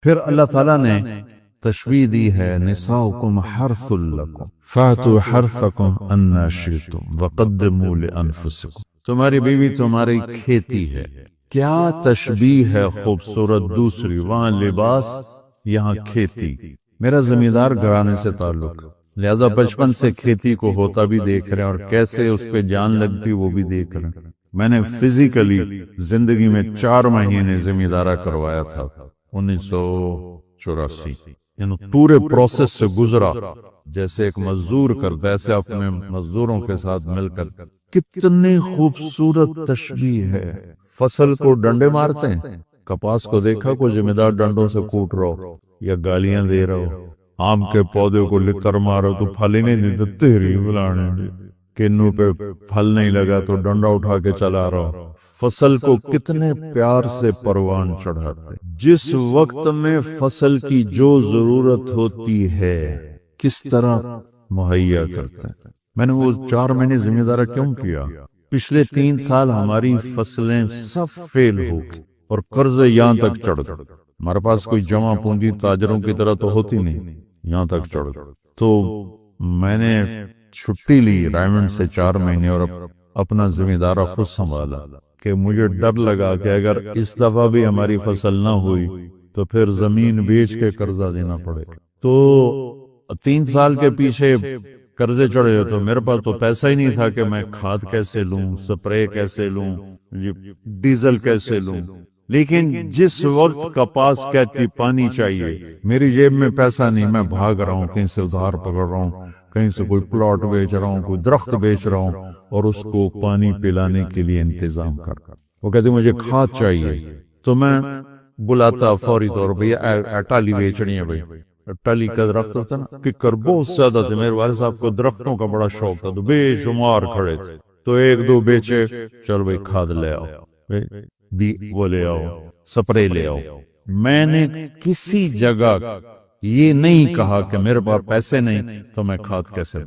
پھر اللہ تعالیٰ نے تشبیہ دی ہے نساؤکم حرث لکم فاتوا حرثکم انا شئتم وقدموا لانفسکم، تمہاری بیوی تمہاری کھیتی ہے۔ کیا تشبیہ ہے خوبصورت دوسری، وہاں لباس یہاں کھیتی۔ میرا زمیندار گھرانے سے تعلق، لہذا بچپن سے کھیتی کو ہوتا بھی دیکھ رہے ہیں اور کیسے اس پہ جان لگتی وہ بھی دیکھ رہے ہیں۔ میں نے فزیکلی زندگی میں 4 مہینے زمیندارہ کروایا تھا 1984، یعنی پورے پروسیس سے گزرا جیسے ایک مزدور کرتا، ایسے اپنے مزدوروں کے ساتھ مل کر۔ کتنی خوبصورت تشبیہ ہے۔ فصل کو ڈنڈے مارتے ہیں، کپاس کو دیکھا کوئی زمیندار ڈنڈوں سے کوٹ رہا ہو یا گالیاں دے رہا ہو، آم کے پودے کو لکھ کر مارو تو پھل ہی نہیں دیتے، تیری بلانے کنو پہ پھل نہیں لگا تو ڈنڈا اٹھا کے چلا رہا ہو۔ فصل کو کتنے پیار سے پروان چڑھاتے، جس وقت میں فصل کی جو ضرورت ہوتی ہے کس طرح مہیا کرتے ہیں۔ میں نے وہ 4 مہینے زمیندارہ کیوں کیا؟ پچھلے 3 سال ہماری فصلیں سب فیل ہو گئی اور قرضے یہاں تک چڑھ گئے۔ ہمارے پاس کوئی جمع پونجی تاجروں کی طرح تو ہوتی نہیں، یہاں تک چڑھ گئے۔ تو میں نے چھٹی لی رائمنڈ سے 4 مہینے اور اپنا زمیندارہ خود سنبھالا، کہ مجھے ڈر لگا کہ اگر اس دفعہ بھی ہماری فصل نہ ہوئی تو پھر زمین بیچ کے قرضہ دینا پڑے گا۔ تو 3 سال کے پیچھے قرضے چڑھے تو میرے پاس تو پیسہ ہی نہیں تھا کہ میں کھاد کیسے لوں، سپرے کیسے لوں، ڈیزل کیسے لوں۔ لیکن جس وقت کپاس کہتی پانی چاہیے، میری جیب میں پیسہ نہیں، میں بھاگ رہا ہوں، کہیں سے ادھار پکڑ رہا ہوں، کہیں سے کوئی پلاٹ بیچ رہا ہوں، کوئی درخت بیچ رہا ہوں اور اس کو پانی پلانے کے لیے انتظام کر رہا ہوں۔ وہ کہتے مجھے کھاد چاہیے تو میں بلاتا فوری طور پہ اٹالی بیچنی ہے بھائی، ٹلی کا درخت ہوتا نا، ککر بہت زیادہ تھے، میرے والد صاحب کو درختوں کا بڑا شوق تھا تو بے شمار کھڑے تھے، تو 1-2 بیچے، چل بھائی کھاد لے آؤ، وہ لے آؤ، سپرے لے آؤ۔ میں نے کسی جگہ یہ نہیں کہا کہ میرے پاس پیسے نہیں تو میں کھاد کیسے،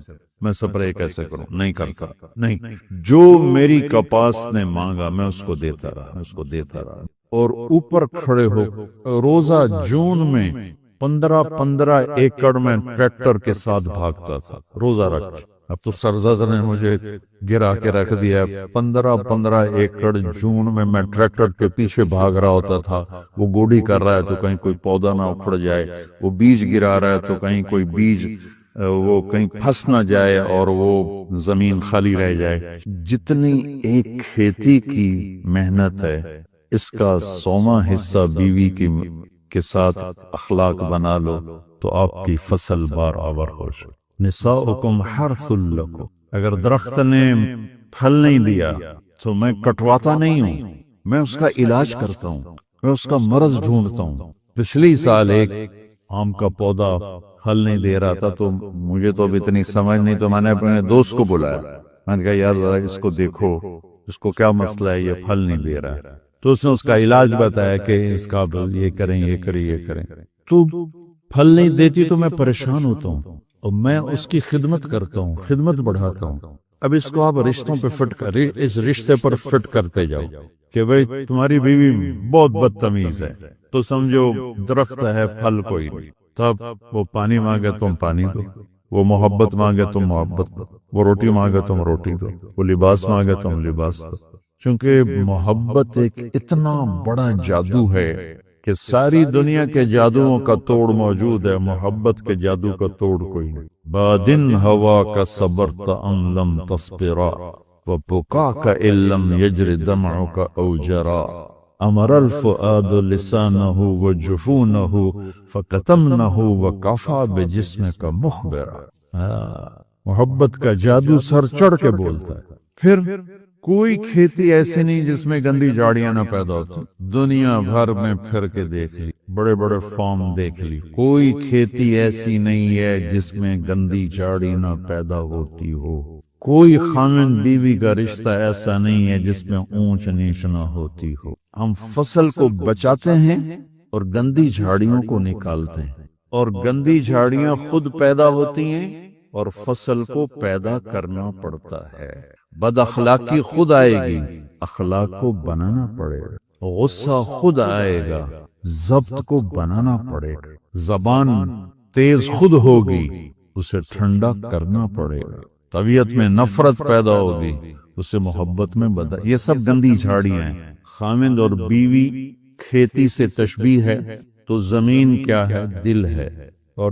میں سپرے کیسے کروں، نہیں کرتا، نہیں، جو میری کپاس نے مانگا میں اس کو دیتا رہا، اور اوپر کھڑے ہو روزہ جون میں 15 ایکڑ میں ٹریکٹر کے ساتھ بھاگتا تھا روزہ رکھ۔ اب تو سرزد نے مجھے گرا کے رکھ دیا، 15 ایکڑ جون میں ٹریکٹر کے پیچھے بھاگ رہا ہوتا تھا۔ وہ گوڈی کر رہا ہے تو کہیں کوئی پودا نہ اکھڑ جائے، وہ بیج گرا رہا ہے تو کہیں کوئی بیج وہ کہیں پھنس نہ جائے اور وہ زمین خالی رہ جائے۔ جتنی ایک کھیتی کی محنت ہے اس کا 100واں حصہ بیوی کے ساتھ اخلاق بنا لو تو آپ کی فصل بار آور ہو جائے۔ نساؤکم حرث لکم، اگر درخت نے پھل نہیں دیا تو میں کٹواتا نہیں ہوں، میں اس کا علاج کرتا ہوں، میں اس کا مرض ڈھونڈتا ہوں۔ پچھلی سال ایک آم کا پودا پھل نہیں دے رہا تھا تو مجھے تو اب اتنی سمجھ نہیں، تو میں نے اپنے دوست کو بلایا، میں نے کہا یار ذرا اس کو دیکھو، اس کو کیا مسئلہ ہے، یہ پھل نہیں دے رہا ہے۔ تو اس نے اس کا علاج بتایا کہ اس کا یہ کریں، یہ کریں۔ تو پھل نہیں دیتی تو میں پریشان ہوتا ہوں اور میں اس کی خدمت کرتا ہوں، خدمت بڑھاتا ہوں۔ اب اس کو آپ رشتوں پہ فٹ کر، اس رشتے پر فٹ کرتے جاؤ کہ بھئی تمہاری بیوی بہت بدتمیز ہے تو سمجھو درخت ہے پھل کوئی نہیں، تب وہ پانی مانگے تم پانی دو، وہ محبت مانگے تم محبت دو، وہ روٹی مانگے تم روٹی دو، وہ لباس مانگے تم لباس دو۔ چونکہ محبت ایک اتنا بڑا جادو ہے کہ ساری دنیا کے جادوؤں کا توڑ موجود ہے، محبت کے جادو کا توڑ کوئی نہیں۔ بادن ہوا کا صبرت ام لم تصبرا وبکاک ان لم یجر دمعک او جرا امر الفؤاد لسانہ وجفونہ فکتمنہ وکفا بجسمک مخبرا۔ محبت کا جادو سر چڑھ کے بولتا ہے۔ پھر کوئی کھیتی ایسی نہیں جس میں گندی جھاڑیاں نہ پیدا ہوتی، دنیا بھر میں پھر کے دیکھ لی، بڑے بڑے فارم دیکھ لی، کوئی کھیتی ایسی نہیں ہے جس میں گندی جھاڑی نہ پیدا ہوتی ہو، کوئی خامن بیوی کا رشتہ ایسا نہیں ہے جس میں اونچ نیچ نہ ہوتی ہو۔ ہم فصل کو بچاتے ہیں اور گندی جھاڑیوں کو نکالتے ہیں، اور گندی جھاڑیاں خود پیدا ہوتی ہیں اور فصل کو پیدا کرنا پڑتا ہے۔ بد اخلاقی خود آئے گی، اخلاق کو بنانا پڑے گا، غصہ خود آئے گا، ضبط کو بنانا پڑے گا، زبان تیز خود ہوگی، اسے ٹھنڈا کرنا پڑے گا، طبیعت میں نفرت پیدا ہوگی، اسے محبت میں بدل۔ یہ سب گندی جھاڑیاں ہیں۔ خامند اور بیوی کھیتی سے تشبیہ ہے تو زمین کیا ہے؟ دل ہے، اور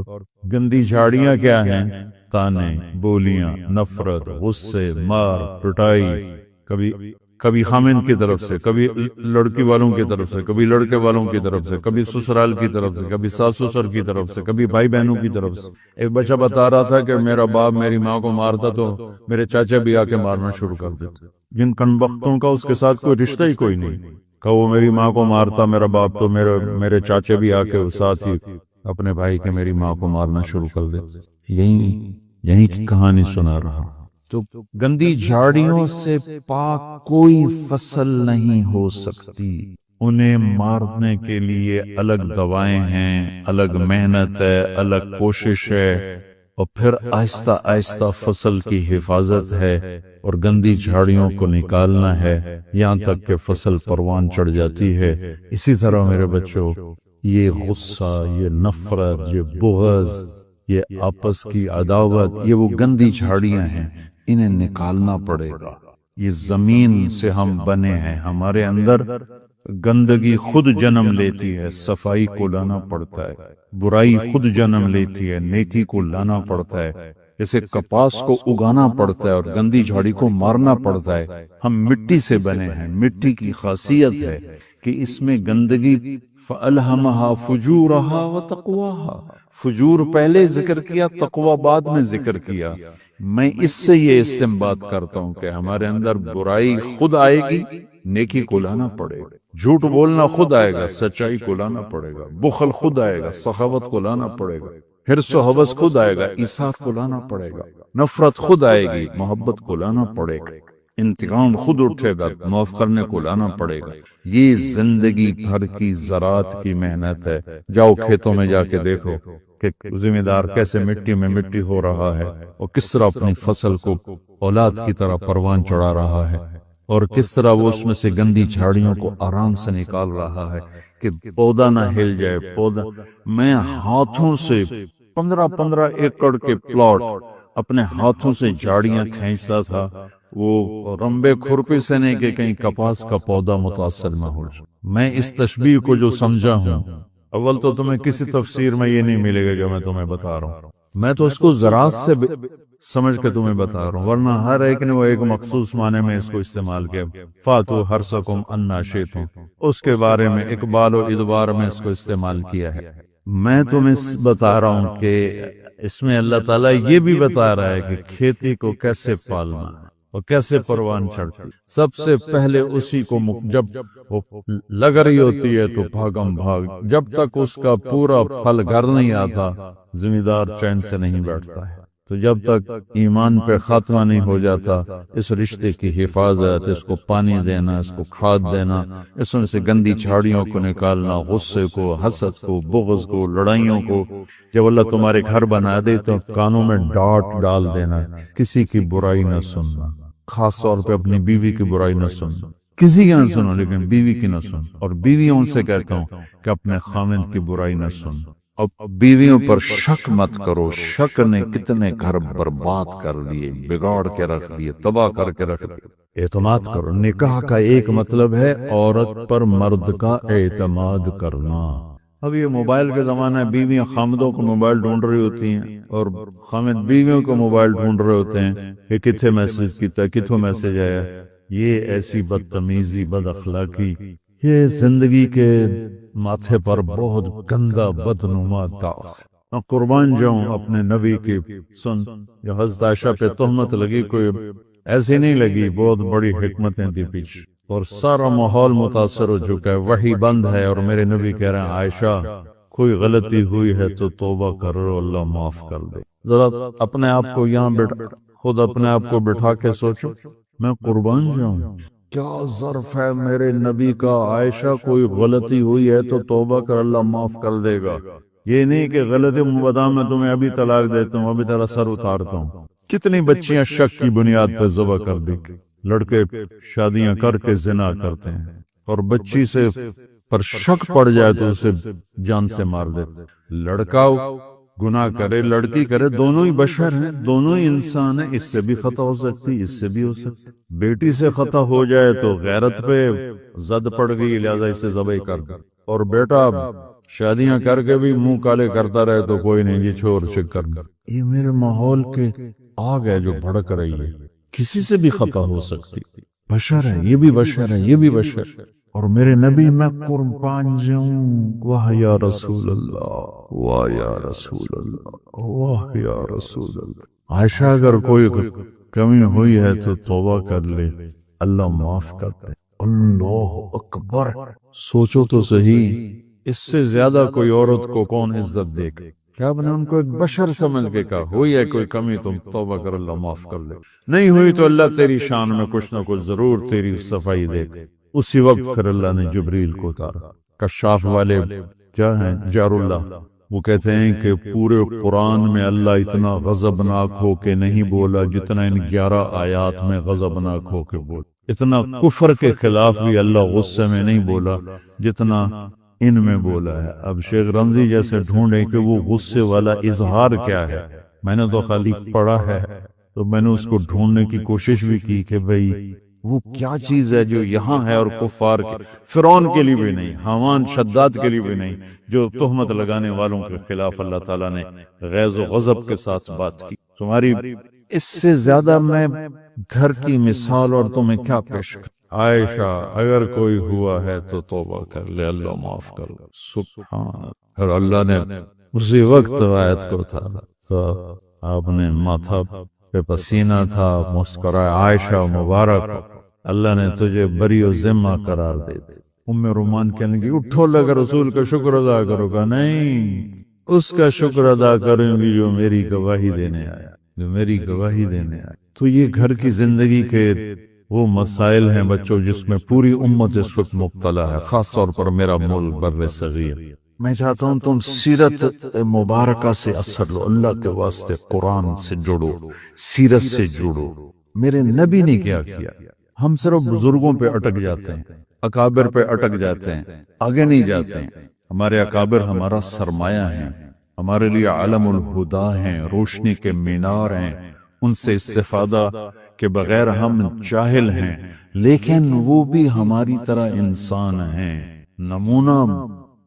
گندی جھاڑیاں کیا ہیں؟ تانے، بولیاں، نفرت، غصے، مار پٹائی، کبھی خامند کی طرف سے، کبھی لڑکی والوں کی طرف سے، کبھی لڑکے والوں کی طرف سے، کبھی سسرال کی طرف سے، کبھی ساس سسر کی طرف سے، کبھی بھائی بہنوں کی طرف سے۔ ایک بچہ بتا رہا تھا کہ میرا باپ میری ماں کو مارتا تو میرے چاچا بھی آ کے مارنا شروع کر دیتے، جن کمبختوں کا اس کے ساتھ کوئی رشتہ ہی کوئی نہیں، کہ وہ میری ماں کو مارتا میرا باپ تو میرے چاچے بھی آ کے ساتھ ہی اپنے بھائی کے میری ماں کو مارنا شروع کر دیتے۔ یہی کی کہانی سنا رہا۔ تو گندی جھاڑیوں سے پاک کوئی فصل نہیں ہو سکتی، انہیں مارنے کے لیے الگ دوائیں ہیں، الگ محنت ہے، الگ کوشش ہے، اور پھر آہستہ آہستہ فصل کی حفاظت ہے اور گندی جھاڑیوں کو نکالنا ہے، یہاں تک کہ فصل پروان چڑھ جاتی ہے۔ اسی طرح میرے بچوں، یہ غصہ، یہ نفرت، یہ بغض، یہ آپس کی عداوت، یہ وہ گندی جھاڑیاں ہیں، انہیں نکالنا پڑے گا۔ یہ زمین سے ہم بنے ہیں، ہمارے اندر گندگی خود جنم لیتی ہے، صفائی کو لانا پڑتا ہے، برائی خود جنم لیتی ہے، نیکی کو لانا پڑتا ہے، جیسے کپاس کو اگانا پڑتا ہے اور گندی جھاڑی کو مارنا پڑتا ہے۔ ہم مٹی سے بنے ہیں، مٹی کی خاصیت ہے کہ اس میں گندگی فَأَلْهَمَهَا فُجُورَهَا وَتَقْوَاهَا، فجور پہلے ذکر کیا، تقوی بعد میں ذکر کیا۔ میں اس سے یہ استنباط کرتا ہوں کہ ہمارے اندر برائی خود آئے گی، نیکی کو لانا پڑے گا، جھوٹ بولنا خود آئے گا، سچائی کو لانا پڑے گا، بخل خود آئے گا، سخاوت کو لانا پڑے گا، حرص و حوث خود آئے گا، ایثار کو لانا پڑے گا، نفرت خود آئے گی، محبت کو لانا پڑے گا، انتقام خود اٹھے گا، معاف کرنے کو لانا پڑے گا۔ یہ زندگی بھر کی زراعت کی محنت ہے۔ جاؤ کھیتوں میں جا کے دیکھو کہ ذمہ دار کیسے مٹی میں مٹی ہو رہا ہے اور کس طرح اپنی فصل کو اولاد کی طرح پروان چڑھا رہا ہے، اور کس طرح وہ اس میں سے گندی جھاڑیوں کو آرام سے نکال رہا ہے کہ پودا نہ ہل جائے۔ پودا میں ہاتھوں سے 15 ایکڑ کے پلاٹ اپنے ہاتھوں سے جھاڑیاں کھینچتا تھا، وہ رمبے کھرپی سے نہیں کہ کہیں کپاس کا پودا متاثر نہ ہو جائے۔ میں اس تشبیہ کو جو سمجھا ہوں، اول تو تمہیں کسی تفسیر میں یہ نہیں ملے گا جو میں تمہیں بتا رہا ہوں، میں تو اس کو زراعت سے سمجھ کے تمہیں بتا رہا ہوں، ورنہ ہر ایک نے وہ ایک مخصوص معنی میں اس کو استعمال کیا۔ فاتو حرثکم انا شئتم، اس کے بارے میں اقبال و ادبار میں اس کو استعمال کیا ہے۔ میں تمہیں بتا رہا ہوں کہ اس میں اللہ تعالیٰ یہ بھی بتا رہا ہے کہ کھیتی کو کیسے پالنا ہے اور کیسے پروان چڑھتی۔ سب سے پہلے اسی کو جب وہ لگ رہی ہوتی ہے تو بھاگم بھاگ، جب تک اس کا پورا پھل گھر نہیں آتا ذمہ دار چین سے نہیں بیٹھتا ہے۔ تو جب تک ایمان پہ خاتمہ نہیں ہو جاتا، اس رشتے کی حفاظت، اس کو پانی دینا، اس کو کھاد دینا، اس میں سے گندی جھاڑیوں کو نکالنا، غصے کو، حسد کو، بغض کو، لڑائیوں کو۔ جب اللہ تمہارے گھر بنا دے تو کانوں میں ڈانٹ ڈال دینا، کسی کی برائی نہ سننا، خاص طور پہ اپنی بیوی کی برائی نہ سننا، کسی کی نہ سنو لیکن بیوی کی نہ سنو، اور بیویوں سے کہتا ہوں کہ اپنے خاوند کی برائی نہ سنو، اور بیویوں پر شک مت کرو۔ شک نے کتنے گھر برباد کر لیے، بگاڑ کے رکھ لیے، تباہ کر کے رکھ لیے۔ اعتماد کرو۔ نکاح کا ایک مطلب ہے عورت پر مرد کا اعتماد کرنا۔ اب یہ موبائل کے زمانہ ہے، بیویاں خامدوں کو موبائل ڈھونڈ رہی ہوتی ہیں اور خامد بیویوں کو موبائل ڈھونڈ رہے ہوتے ہیں کہ کتنے میسج کیتا، کتوں میسج آیا۔ یہ ایسی بدتمیزی، بد اخلاقی، یہ زندگی کے ماتھے پر بہت گندا بدنما داغ۔ میں قربان جاؤں اپنے نبی کی سن، جو حضرت عائشہ پہ تہمت لگی کوئی ایسی نہیں لگی، بہت بڑی حکمتیں تھی پیچھے، اور سارا ماحول متاثر ہو چکا ہے، وحی بند ہے، اور میرے نبی کہہ رہے ہیں عائشہ کوئی غلطی ہوئی ہے تو توبہ کرو، اللہ معاف کر دے۔ ذرا اپنے آپ کو یہاں خود اپنے آپ کو بٹھا کے سوچو، میں قربان جاؤں کیا ظرف ہے میرے نبی کا، عائشہ کوئی غلطی ہوئی ہے تو توبہ کر، اللہ معاف کر دے گا۔ یہ نہیں کہ غلطی بتا میں تمہیں ابھی طلاق دیتا ہوں، ابھی تیرا سر اتارتا ہوں۔ کتنی بچیاں شک کی بنیاد پہ ذبح کر دی، لڑکے شادیاں کر کے زنا کرتے ہیں، اور بچی سے پر شک پڑ جائے تو اسے جان سے مار دیتے. لڑکا گناہ کرے لڑکی کرے دونوں ہی بشر ہیں, دونوں ہی انسان ہیں, اس سے بھی خطا ہو سکتی اس سے بھی ہو سکتی. بیٹی سے خطا ہو جائے تو غیرت پہ زد پڑ گئی لہذا اسے ذبح کر دو, اور بیٹا شادیاں کر کے بھی منہ کالے کرتا رہے تو کوئی نہیں جی چھوڑ کر. یہ میرے ماحول کے آگ ہے جو بھڑک رہی ہے, کسی سے بھی خطا ہو سکتی, بشر ہے یہ بھی بشر ہے یہ بھی بشر. اور میرے نبی میں قربان جاؤں, واہ یا رسول اللہ واہ یا رسول اللہ واہ یا رسول اللہ. عائشہ اگر کوئی کمی ہوئی ہے تو توبہ کر لے, اللہ معاف کر دے. اللہ اکبر, سوچو تو صحیح, اس سے زیادہ کوئی عورت کو کون عزت دے گا؟ کیا آپ نے ان کو ایک بشر سمجھ کے کہا ہوئی ہے کوئی کمی تم توبہ کر اللہ معاف کر لے, نہیں ہوئی تو اللہ تیری شان میں کچھ نہ کچھ ضرور تیری صفائی دے گا. اسی وقت پھر اللہ نے جبریل کو اتارا. کشاف والے کیا ہیں جار اللہ, وہ کہتے ہیں کہ پورے قرآن میں اللہ اتنا غضبناک ہو کے نہیں بولا جتنا ان 11 آیات میں غضبناک ہو کے بولا. اتنا کفر کے خلاف بھی اللہ غصے میں نہیں بولا جتنا ان میں بولا ہے. اب شیخ رمزی جیسے ڈھونڈیں کہ وہ غصے والا اظہار کیا ہے, میں نے تو خالی پڑھا ہے, تو میں نے اس کو ڈھونڈنے کی کوشش بھی کی کہ بھئی وہ کیا چیز ہے جو یہاں ہے اور کفار کے, فرعون کے لیے بھی نہیں, حامان شداد کے لیے بھی نہیں, جو تہمت لگانے والوں کے خلاف اللہ تعالیٰ نے غیظ و غضب کے ساتھ بات کی. تمہاری اس سے زیادہ میں گھر کی مثال اور تمہیں کیا پیش کر. عائشہ اگر کوئی ہوا ہے تو توبہ کر لے, اللہ معاف کر لے. سبحان. اور اللہ نے اسی وقت آیت کو تھا تو آپ نے ماتھا پہ پسینہ تھا, مسکرائے عائشہ مبارک, اللہ نے تجھے بری و ذمہ قرار دے دی. ام رومان کہنے لگی اٹھو لگا رسول کا شکر ادا کرو گا, نہیں اس کا شکر ادا کروں گی جو میری گواہی دینے آیا, جو میری گواہی دینے آیا. تو یہ گھر کی زندگی کے وہ مسائل ہیں بچوں جس میں پوری امت اس وقت مبتلا ہے, خاص طور پر میرا ملک بر صغیر. میں چاہتا ہوں تم سیرت مبارکہ سے اثر لو, اللہ کے واسطے قرآن سے جڑو, سیرت سے جڑو. میرے نبی نے کیا کیا؟ ہم صرف بزرگوں پہ اٹک جاتے ہیں, اکابر پہ اٹک جاتے ہیں, آگے نہیں جاتے ہیں. ہمارے اکابر ہمارا سرمایہ ہیں, ہمارے لیے علم الہدا ہیں, روشنی کے مینار ہیں, ان سے استفادہ کے بغیر ہم جاہل ہیں, لیکن وہ بھی ہماری طرح انسان ہیں. نمونہ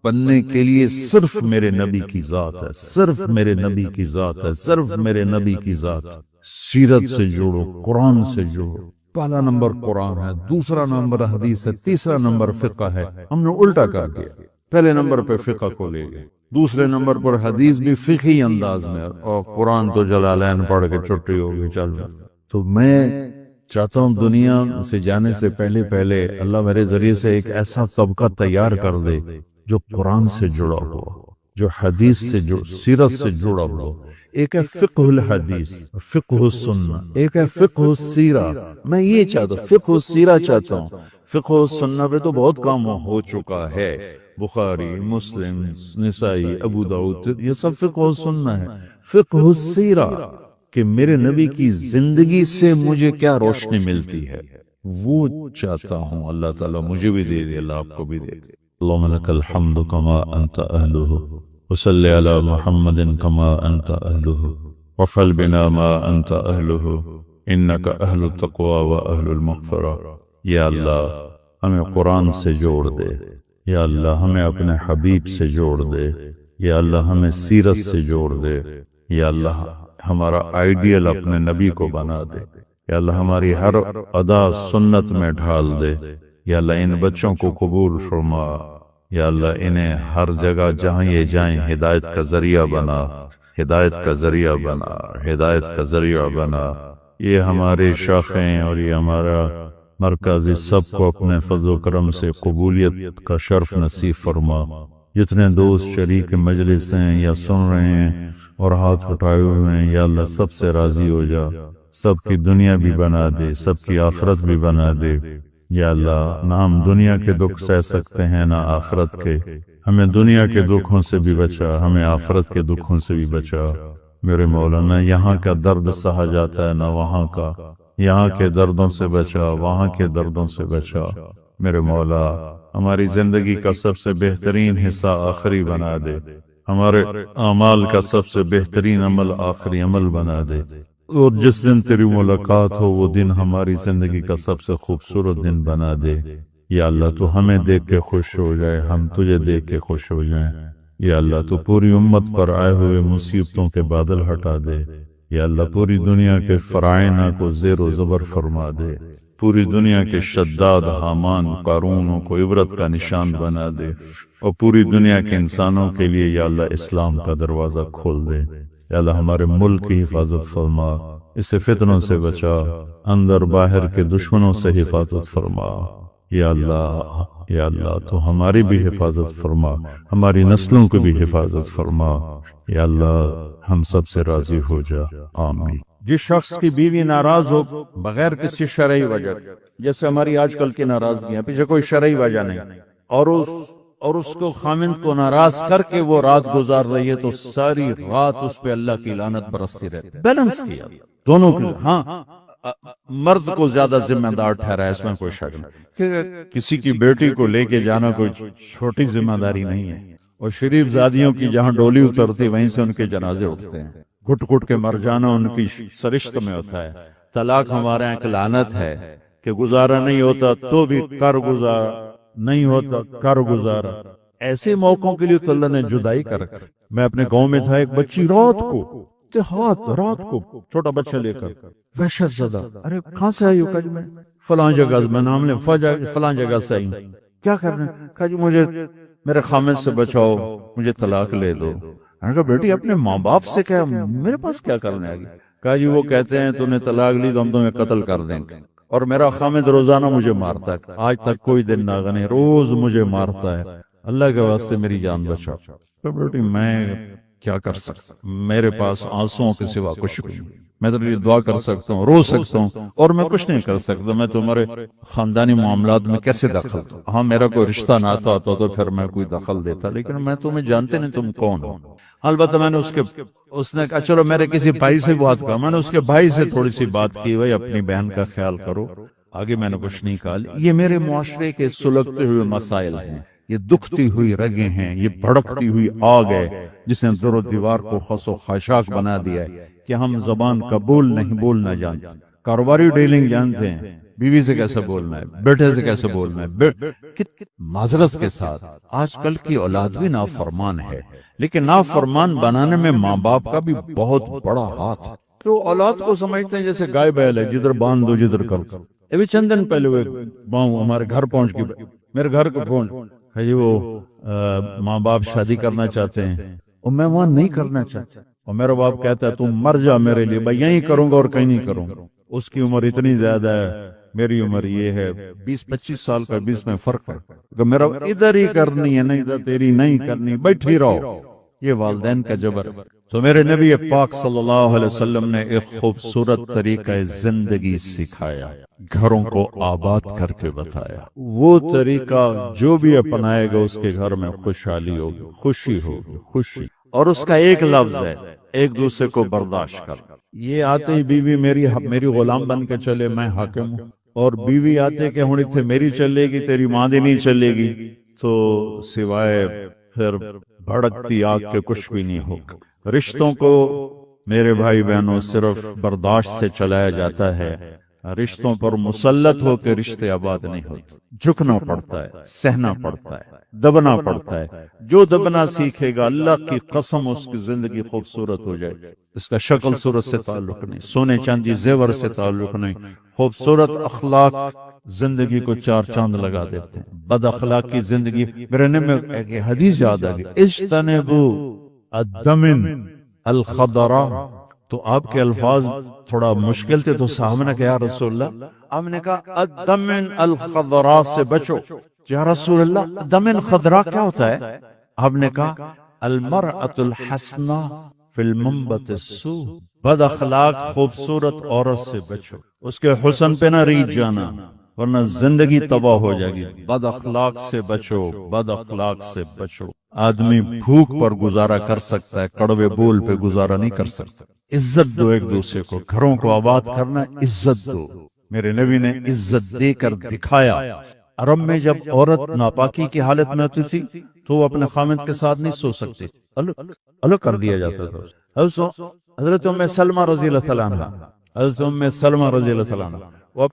بننے کے لیے صرف میرے نبی کی ذات ہے, صرف میرے نبی کی ذات ہے, صرف میرے نبی کی ذات. سیرت سے جوڑو, قرآن سے جوڑو. پہلا نمبر قرآن ہے, دوسرا نمبر حدیث ہے, تیسرا نمبر فقہ ہے. ہم نے الٹا کر دیا, پہلے نمبر پہ فقہ کو لے گئے, دوسرے نمبر پر حدیث بھی فقہی انداز میں, اور قرآن تو جلالین پڑھ کے چھٹی ہوگی چل جائے. تو میں چاہتا ہوں دنیا سے جانے سے پہلے اللہ میرے ذریعے سے ایک ایسا طبقہ تیار کر دے جو قرآن سے جڑا ہو, جو حدیث سے سیرت سے جڑا ہو. ایک ہے فقہ الحدیث, فقہ السنہ, ایک ہے فقہ السیرہ. میں یہ چاہتا ہوں, فقہ السیرہ چاہتا ہوں. فقہ السنہ پہ تو بہت کام ہو چکا ہے, بخاری, مسلم, نسائی, ابو داؤد, یہ سب فقہ السنہ ہے. فقہ السیرہ کہ میرے نبی کی زندگی سے مجھے کیا روشنی ملتی ہے, وہ چاہتا ہوں. اللہ تعالیٰ مجھے بھی دے دے, اللہ آپ کو بھی دے دے. اللهم لك الحمد كما أنت أهله, وصل على محمد كما أنت أهله, وفعل بنا ما أنت أهله, إنك أهل التقوى وأهل المغفرة. یا اللہ ہمیں قرآن سے جوڑ دے, یا اللہ ہمیں اپنے حبیب سے جوڑ دے, یا اللہ ہمیں سیرت سے جوڑ دے, یا اللہ ہمارا آئیڈیل اپنے نبی کو بنا دے, یا اللہ ہماری ہر ادا سنت میں ڈھال دے. یا اللہ ان بچوں کو قبول فرما, یا اللہ انہیں ہر جگہ جہاں یہ جائیں ہدایت کا ذریعہ بنا, ہدایت کا ذریعہ بنا, ہدایت کا ذریعہ بنا. یہ ہمارے شاخیں اور یہ ہمارا مرکز, سب کو اپنے فضل و کرم سے قبولیت کا شرف نصیب فرما. جتنے دوست شریک مجلس ہیں یا سن رہے ہیں اور ہاتھ اٹھائے ہوئے ہیں, یا اللہ سب سے راضی ہو جا, سب کی دنیا بھی بنا دے, سب کی آخرت بھی بنا دے. یا اللہ نہ ہم دنیا کے دکھ سہ سکتے ہیں نہ آخرت کے, ہمیں دنیا کے دکھوں سے بھی بچا, ہمیں آخرت کے دکھوں سے بھی بچا. میرے مولانا یہاں کا درد سہا جاتا ہے نہ وہاں کا, یہاں کے دردوں سے بچا, وہاں کے دردوں سے بچا. میرے مولا ہماری زندگی کا سب سے بہترین حصہ آخری بنا دے، ہمارے اعمال کا سب سے بہترین عمل آخری عمل بنا دے، اور جس دن تیری ملاقات ہو وہ دن ہماری زندگی کا سب سے خوبصورت دن بنا دے۔ یا اللہ تو ہمیں دیکھ کے خوش ہو جائے، ہم تجھے دیکھ کے خوش ہو جائیں۔ یا اللہ تو پوری امت پر آئے ہوئے مصیبتوں کے بادل ہٹا دے۔ یا اللہ پوری دنیا کے فرائض کو زیر و زبر فرما دے، پوری دنیا کے شداد حامان قارونوں کو عبرت کا نشان بنا دے، اور پوری دنیا کے انسانوں کے لیے یا اللہ اسلام کا دروازہ کھول دے۔ یا اللہ ہمارے ملک کی حفاظت فرما، اسے فتنوں سے بچا، اندر باہر کے دشمنوں سے حفاظت فرما۔ یا اللہ تو ہماری بھی حفاظت فرما، ہماری نسلوں کی بھی حفاظت فرما۔ یا اللہ ہم سب سے راضی ہو جا، آمین۔ جس شخص کی بیوی ناراض ہو بغیر کسی شرعی وجہ، جیسے ہماری آج کل کی ناراضگیاں، پیچھے کوئی شرعی وجہ نہیں، اور اس کو خامند کو ناراض کر کے وہ رات گزار رہی ہے، تو ساری رات اس پہ اللہ کی لعنت برستی رہتی ہے۔ بیلنس کیا دونوں کے، ہاں مرد کو زیادہ ذمہ دار ٹھہرا ہے، اس میں کوئی شک نہیں کہ کسی کی بیٹی کو لے کے جانا کوئی چھوٹی ذمہ داری نہیں ہے، اور شریف زادیوں کی جہاں ڈولی اترتی وہیں سے ان کے جنازے اٹھتے ہیں، گھٹ گھٹ کے مر جانا ان کی سرشت میں ہوتا ہے۔ طلاق ہمارے یہاں ایک لعنت ہے کہ گزارا نہیں ہوتا تو بھی کر گزارا، نہیں ہوتا کر گزارا۔ ایسے موقعوں کے لیے تو اللہ نے جدائی کر رکھا۔ میں اپنے گاؤں میں تھا، ایک بچی رات کو چھوٹا بچہ لے کر وحشت زدہ، ارے کہاں سے آئی ہو؟ کہا جی میں فلاں جگہ، میں نام لے فلاں جگہ سے آئی ہوں۔ کیا کرنا؟ کہا جی مجھے میرے خامد سے بچاؤ، مجھے طلاق لے دو۔ میں نے کہا بیٹی اپنے ماں باپ سے کیا، میرے پاس کیا کرنے آگی؟ کہا جی وہ کہتے ہیں تو نے طلاق لی تو ہم تمہیں قتل کر دیں گے، اور میرا خامد روزانہ مجھے مارتا ہے، آج تک کوئی دن نہ گنے، روز مجھے مارتا ہے، اللہ کے واسطے میری جان بچاؤ۔ تو بیٹی میں کیا کر سکتا، میرے پاس آنسوؤں کے سوا کچھ نہیں، میں تو یہ دعا کر سکتا ہوں، رو سکتا ہوں، اور میں کچھ نہیں کر سکتا۔ میں تمہارے خاندانی معاملات میں کیسے دخل دوں؟ ہاں میرا کوئی رشتہ نہ آتا تو پھر میں کوئی دخل دیتا، لیکن میں تمہیں جانتے نہیں تم کون ہو۔ البتہ میں نے اس نے کہا چلو میرے کسی بھائی سے بات کر، میں نے اس کے بھائی سے تھوڑی سی بات کی، بھائی اپنی بہن کا خیال کرو، آگے میں نے کچھ نہیں کہا۔ یہ میرے معاشرے کے سلگتے ہوئے مسائل ہیں، یہ دکھتی ہوئی رگیں ہیں، یہ بھڑکتی ہوئی آگ ہے جس نے در و دیوار کو خس و خاشاک بنا دیا ہے کہ ہم زبان کا بولنا جانتے، کاروباری ڈیلنگ جانتے ہیں، بیوی سے کیسے بولنا ہے، بیٹے سے کیسے بولنا ہے۔ معذرت کے ساتھ آج کل کی اولاد بھی نافرمان ہے، لیکن نافرمان بنانے میں ماں باپ کا بھی بہت بڑا ہاتھ ہے۔ تو اولاد کو سمجھتے ہیں جیسے گائے بیل ہے، جدھر باندھ دو جدھر کر۔ ابھی چند دن پہلے وہ باؤں ہمارے گھر پہنچ گئی، میرے گھر کو پہنچ جی، وہ ماں باپ شادی کرنا چاہتے ہیں اور میں وہاں نہیں کرنا چاہتا، اور میرا باپ کہتا ہے تم مر جا میرے لیے، بھائی یہیں کروں گا اور کہیں نہیں کروں گا۔ اس کی عمر اتنی زیادہ ہے، میری عمر یہ ہے، 20-25 سال کا 20 میں فرق ہے، کہ میرا ادھر ہی کرنی ہے، نہیں ادھر تیری نہیں کرنی، بیٹھی رہو۔ یہ والدین کا جبر۔ تو میرے نبی پاک صلی اللہ علیہ وسلم نے ایک خوبصورت طریقہ زندگی سکھایا، گھروں کو آباد کر کے بتایا۔ وہ طریقہ جو بھی اپنائے گا اس کے گھر میں خوشحالی ہوگی، خوشی ہوگی، خوشی۔ اور اس کا ایک لفظ ہے، ایک دوسرے کو برداشت کر۔ یہ آتے ہی بیوی میری غلام بن کے چلے، میں حاکم ہوں، اور بیوی آتے کہ ہونی تھے میری چلے گی، تیری ماں دی نہیں چلے گی، تو سوائے پھر بھڑکتی آگ کے کچھ بھی نہیں ہوگا۔ رشتوں کو میرے بھائی بہنوں صرف برداشت سے چلایا جاتا ہے، رشتوں پر مسلط ہو کے رشتے آباد نہیں ہوتے، جھکنا پڑتا ہے، سہنا پڑتا ہے، دبنا پڑتا ہے۔ جو دبنا سیکھے گا اللہ کی قسم اس کی زندگی خوبصورت ہو جائے گی۔ اس کا شکل صورت سے تعلق نہیں، سونے چاندی زیور سے تعلق نہیں، خوبصورت اخلاق زندگی کو چار چاند لگا دیتے ہیں۔ بد اخلاقی زندگی، میرے میں ایک حدیث یاد آ گئی، اجتنبوا الدمن الخضراء۔ تو آپ کے الفاظ تھوڑا مشکل تھے، تو صاحب نے کہا یا رسول اللہ، آپ نے کہا الدمن الخضراء سے بچو۔ یا رسول اللہ دمن خضراء کیا ہوتا ہے؟ آپ نے کہا المرأة الحسناء فی المنبت السوء، بد اخلاق خوبصورت عورت سے بچو، اس کے حسن پہ نہ ریجھ جانا ورنہ زندگی تباہ ہو جائے گی۔ بد اخلاق سے بچو، بد اخلاق سے بچو۔ آدمی بھوک پر گزارا کر سکتا ہے، کڑوے بول پہ گزارا نہیں کر سکتا۔ عزت دو ایک دوسرے کو، گھروں کو آباد کرنا، عزت دو۔ میرے نبی نے عزت دے کر دکھایا عرب میں جب عورت ناپاکی کی حالت میں ہوتی تھی تو وہ اپنے خامد کے ساتھ نہیں سو سکتی، الگ کر دیا جاتا تھا۔ حضرت ام سلمہ رضی اللہ تعالیٰ عنہ، حضرت ام سلمہ رضی اللہ تعالیٰ عنہ وہ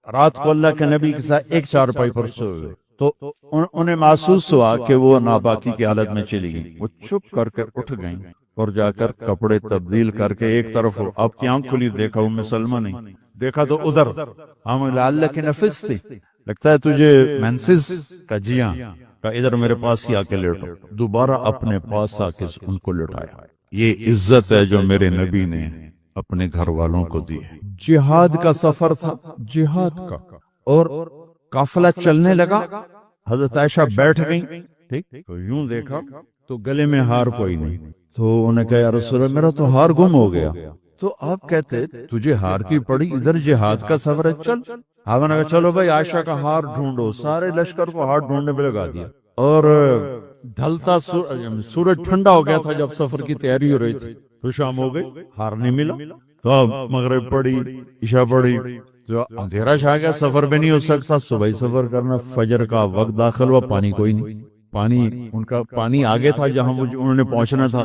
رات کو اللہ کے نبی کے ساتھ ایک چارپائی پر سوئے ہوئے، تو انہیں محسوس ہوا کہ وہ ناپاکی کی حالت میں چلی گئی، وہ چپ کر کے اٹھ گئیں اور جا کر کپڑے تبدیل کر کے ایک طرف آپ کی آنکھ کھلی، دیکھا ام سلمہ نہیں، دیکھا تو ادھر ہم اللہ کی نفس تھی، لگتا ہے تجھے مینسز کا جیاں کا، ادھر میرے پاس ہی آ کے لیٹو، دوبارہ اپنے پاس آ کے ان کو لٹایا۔ یہ عزت ہے جو میرے نبی نے اپنے گھر والوں کو دی ہے۔ جہاد کا سفر تھا، جہاد کا، اور قافلہ چلنے لگا، حضرت عائشہ بیٹھ گئی، ٹھیک، تو یوں دیکھا تو گلے میں ہار کوئی نہیں، تو انہیں کہا یا رسول اللہ میرا تو ہار گم ہو گیا، تو آپ کہتے تجھے ہار کی پڑی، ادھر جہاد کا سفر ہے، چل۔ آپ نے کہا چلو بھائی عائشہ کا ہار ڈھونڈو، سارے لشکر کو ہار ڈھونڈنے پہ لگا دیا، اور ڈھلتا سورج ٹھنڈا ہو گیا تھا جب سفر کی تیاری ہو رہی تھی، تو شام ہو گئی، ہار نہیں ملا، تو اب مغرب پڑی، عشاء پڑی، تو اندھیرا چھا گیا، سفر بھی نہیں ہو سکتا، صبح سفر کرنا، فجر کا وقت داخل ہوا، پانی کوئی نہیں، پانی ان کا پانی آگے تھا جہاں انہوں نے پہنچنا تھا،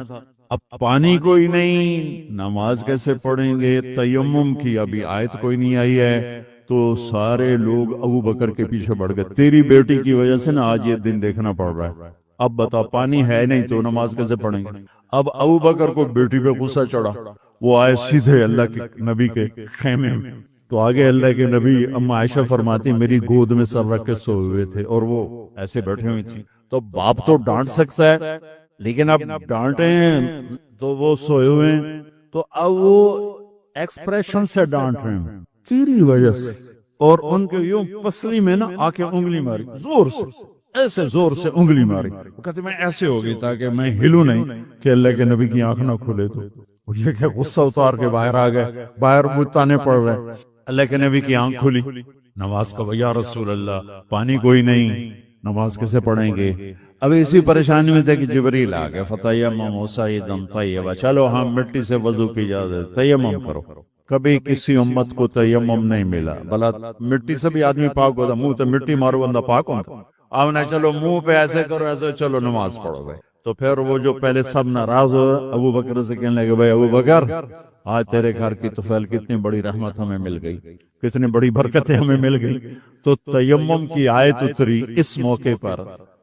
اب پانی کوئی نہیں، نماز کیسے پڑھیں گے؟ تیمم کی ابھی آیت کوئی نہیں آئی ہے، تو سارے لوگ ابو بکر کے پیچھے بڑھ گئے، تیری بیٹی کی وجہ سے نا آج یہ دن دیکھنا پڑ رہا ہے، اب بتا پانی ہے نہیں تو نماز کیسے پڑھیں گے؟ اب ابو بکر کو بیٹی پہ غصہ چڑھا، وہ آئے سیدھے اللہ کے نبی کے خیمے میں، تو آگے اللہ کے نبی اما عائشہ فرماتی میری گود میں سر رکھ کے سوئے ہوئے تھے اور وہ ایسے بیٹھے ہوئی تھی، تو باپ تو ڈانٹ سکتا ہے لیکن اب ڈانٹے ہیں تو وہ سوئے ہوئے ہیں، تو اب وہ ایکسپریشن سے ڈانٹ رہے ہیں تیری وجہ سے، اور ان کے یوں پسلی میں نا آ کے انگلی ماری، زور سے، ایسے زور سے انگلی ماری، وہ کہتے میں ایسے ہو گئی تاکہ میں ہلوں نہیں کہ اللہ کے نبی کی آنکھ نہ کھلے، تو یہ کہ غصہ اتار کے باہر آ گئے، باہر بتانے پڑ رہے، اللہ کے نبی کی آنکھ کھلی، نماز کا یا رسول اللہ پانی کوئی نہیں، نماز کیسے پڑھیں گے؟ اب اسی پریشانی میں تھے کہ جبریل آ گئے، فتیمموا صعیدا طیبا، چلو ہم مٹی سے وضو کی اجازت، تیمم کرو۔ کبھی کسی امت کو تیمم نہیں ملا، بلا مٹی سے بھی آدمی پاک ہوتا، منہ تے مٹی مارو بندہ پاک ہوتا، آپ نے چلو منہ پہ ایسے کرو، ایسے چلو نماز پڑھو گئے، تو پھر وہ جو پہلے سب ناراض ہو ابو بکر سے کہنے لگے بھائی ابو بکر آج تیرے گھر کی طفیل کتنی بڑی رحمت ہمیں مل گئی، کتنی بڑی برکتیں ہمیں مل گئی، تو تیمم کی آیت اتری اس موقع پر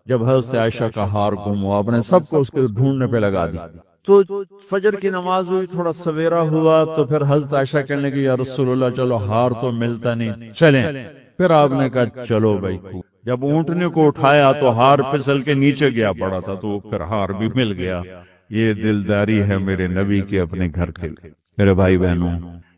جب حضرت عائشہ کا ہار گم ہوا، آپ نے سب کو اس کے ڈھونڈنے پہ لگا دی، تو فجر کی نماز ہوئی، تھوڑا سویرا ہوا، تو پھر حضرت عائشہ کہنے لگی یا رسول اللہ چلو ہار تو ملتا نہیں، چلیں، پھر آپ نے کہا چلو بھائی، جب اونٹنے کو اٹھایا تو ہار پھسل کے نیچے گیا پڑا تھا، تو پھر ہار بھی مل گیا۔ یہ دلداری ہے میرے نبی کے اپنے گھر کے لیے۔ میرے بھائی بہنوں،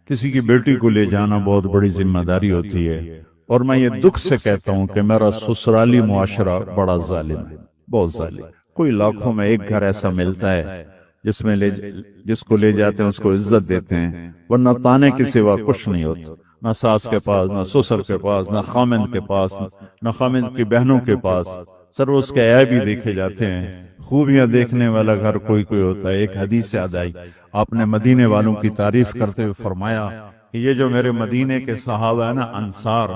کسی کی بیٹی کو لے جانا بہت بڑی ذمہ داری ہوتی ہے، اور میں یہ دکھ سے کہتا ہوں کہ میرا سسرالی معاشرہ بڑا ظالم ہے، بہت ظالم۔ کوئی لاکھوں میں ایک گھر ایسا ملتا ہے جس کو لے جاتے ہیں اس کو عزت دیتے ہیں، ورنہ تانے کے سوا کچھ نہیں ہوتا، نہ ساس کے پاس، نہ سسر کے پاس، نہ خامند کے پاس، نہ خامند کی بہنوں کے پاس، سر اس کے عیب ہی دیکھے جاتے ہیں۔ خوبیاں دیکھنے والا گھر کوئی کوئی ہوتا ہے۔ ایک حدیث سے یاد آئی، آپ نے مدینے والوں کی تعریف کرتے ہوئے فرمایا کہ یہ جو میرے مدینے کے صحابہ ہیں نا، انصار،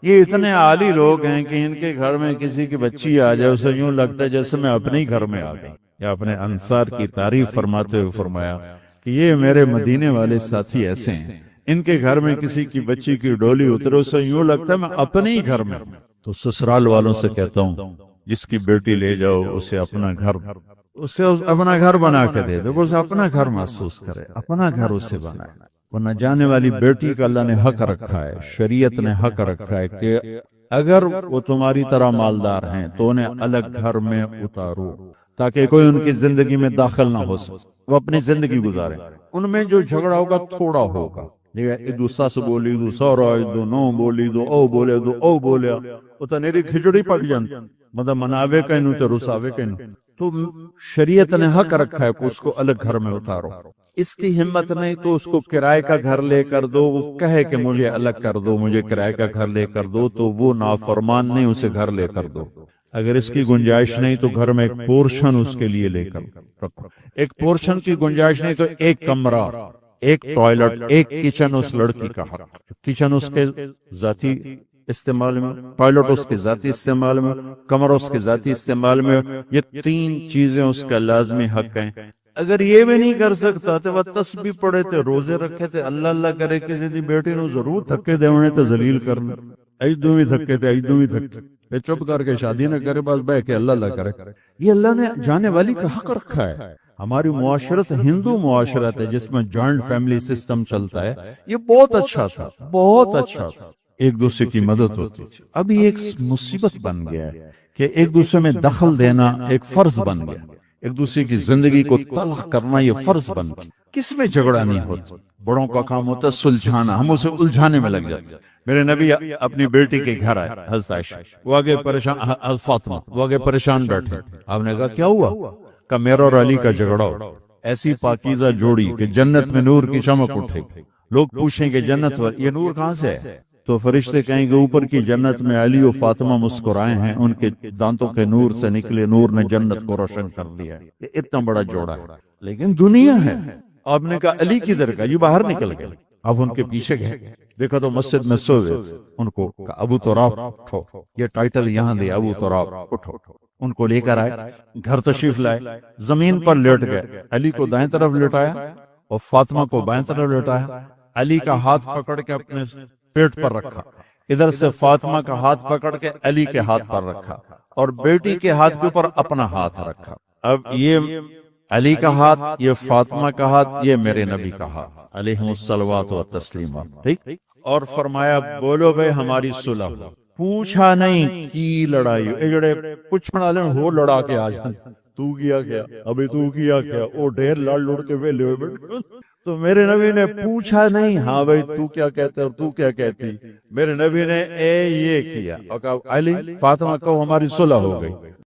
یہ اتنے عالی لوگ ہیں کہ ان کے گھر میں کسی کی بچی آ جائے اسے یوں لگتا ہے جیسے میں اپنے ہی گھر میں آ گئی۔ یا اپنے انصار کی تعریف فرماتے ہوئے فرمایا کہ یہ میرے مدینے والے ساتھی ایسے ہیں، ان کے گھر میں کسی کی بچی کی ڈولی اترے اسے یوں لگتا ہے میں اپنے ہی گھر میں۔ تو سسرال والوں سے کہتا ہوں جس کی بیٹی لے جاؤ اسے اپنا گھر بنا کے دے دو، اسے اپنا گھر محسوس کرے، اپنا گھر اسے بنائے۔ ورنہ جانے والی بیٹی کا اللہ نے حق رکھا ہے، شریعت نے حق رکھا ہے کہ اگر وہ تمہاری طرح مالدار ہیں تو انہیں الگ گھر میں اتارو تاکہ کوئی ان کی زندگی میں داخل نہ ہو سکے، وہ اپنی زندگی گزارے۔ ان میں جو جھگڑا ہوگا تھوڑا ہوگا، ادو سس بولی ادو سورا ادو نو بولی ادو او بولے ادو او بولیا، وہ تو نیری کھچڑی پک جانتی، مطلب مناوے کہنو تو رساوے کہنو۔ تو شریعت نے حق رکھا ہے کہ اس کو الگ گھر میں اتارو۔ اس کی ہمت نہیں تو اس کو کرائے کا گھر لے کر دو، وہ کہے کہ مجھے الگ کر دو، مجھے کرائے کا گھر لے کر دو، تو وہ نافرمان نہیں، اسے گھر لے کر دو۔ اگر اس کی گنجائش نہیں تو گھر میں ایک پورشن اس کے لیے لے کر رکھو۔ ایک پورشن کی گنجائش نہیں تو ایک کمرہ، ایک ٹوائلٹ، ایک کچن اس لڑکی کا حق۔ کچن اس کے ذاتی استعمال میں، ٹوائلٹ اس کے ذاتی استعمال میں، کمر اس کے ذاتی استعمال میں، یہ 3 چیزیں اس کا لازمی حق ہیں۔ اگر یہ بھی نہیں کر سکتا تو وہ تسبیح پڑھے تے، روزے رکھے تے، اللہ اللہ کرے کسی دی بیٹی نو ضرور دھکے دیونے تے ذلیل کرنا، ایدوں بھی دھکے تے ایدوں بھی دھکے تے، چپ کر کے شادی نہ کرے، بس بہ کے اللہ اللہ کرے۔ یہ اللہ نے جانے والی کا حق رکھا ہے۔ ہماری معاشرت ہندو معاشرت ہے جس میں جوائنٹ فیملی سسٹم چلتا ہے، یہ بہت اچھا تھا، بہت اچھا تھا، ایک دوسرے کی مدد ہوتی تھی۔ اب یہ ایک مصیبت بن گیا ہے کہ ایک دوسرے میں دخل دینا ایک فرض بن گیا، ایک دوسرے کی زندگی کو تلخ کرنا یہ فرض بن گیا۔ کس میں جھگڑا نہیں ہوتا، بڑوں کا کام ہوتا ہے سلجھانا، ہم اسے الجھانے میں لگ جاتے ہیں۔ میرے نبی اپنی بیٹی کے گھر آئے، حضرت عائشہ، وہ آگے پریشان، فاطمہ وہ آگے پریشان بیٹھے، آپ نے کہا کیا ہوا؟ کہ میرا اور علی کا جھگڑا ہو، ایسی پاکیزہ جوڑی کہ جنت میں نور کی چمک اٹھے، لوگ پوچھیں کہ جنت پر یہ نور کہاں سے ہے؟ تو فرشتے کہیں گے اوپر کی جنت میں علی و فاطمہ مسکرائے ہیں، ان کے دانتوں کے نور سے نکلے نور نے جنت کو روشن کر دیا ہے۔ یہ اتنا بڑا جوڑا ہے، لیکن دنیا ہے۔ آپ نے کہا علی کی درگاہ، یہ باہر نکل گئے، اب ان کے پیچھے گئے، دیکھا تو مسجد میں سوئے، ان کو کہا ابو تراب اٹھو، یہ ٹائٹل یہاں دے، ابو تراب اٹھو، ان کو لے کر آئے، گھر تشریف لائے، زمین پر لیٹ گئے، علی کو دائیں طرف لٹایا اور فاطمہ کو بائیں طرف لٹایا، علی کا ہاتھ پکڑ کے اپنے پیٹ پر رکھا، ادھر سے فاطمہ کا ہاتھ پکڑ کے علی کے ہاتھ پر رکھا، اور بیٹی کے ہاتھ کے اوپر اپنا ہاتھ رکھا۔ اب یہ علی کا ہاتھ، یہ فاطمہ کا ہاتھ، یہ میرے نبی کا ہاتھ علیہ الصلوات و تسلیمات، ٹھیک؟ اور فرمایا بولو بھائی ہماری صلح ہو۔ پوچھا نہیں کی لڑائی، اے جڑے پوچھنا لیں ہو لڑا کے آ جائیں، تو کیا کیا، ابھی تو کیا کیا، او ڈھیر لڑ لڑ کے ویلے ہوئے بیٹھے۔ تو میرے نبی نے پوچھا نہیں، ہاں بھائی تو کیا کہتے اور تو کیا کہتی، میرے نبی نے اے یہ کیا اور کہا علی فاطمہ کو ہماری صلح ہو گئی۔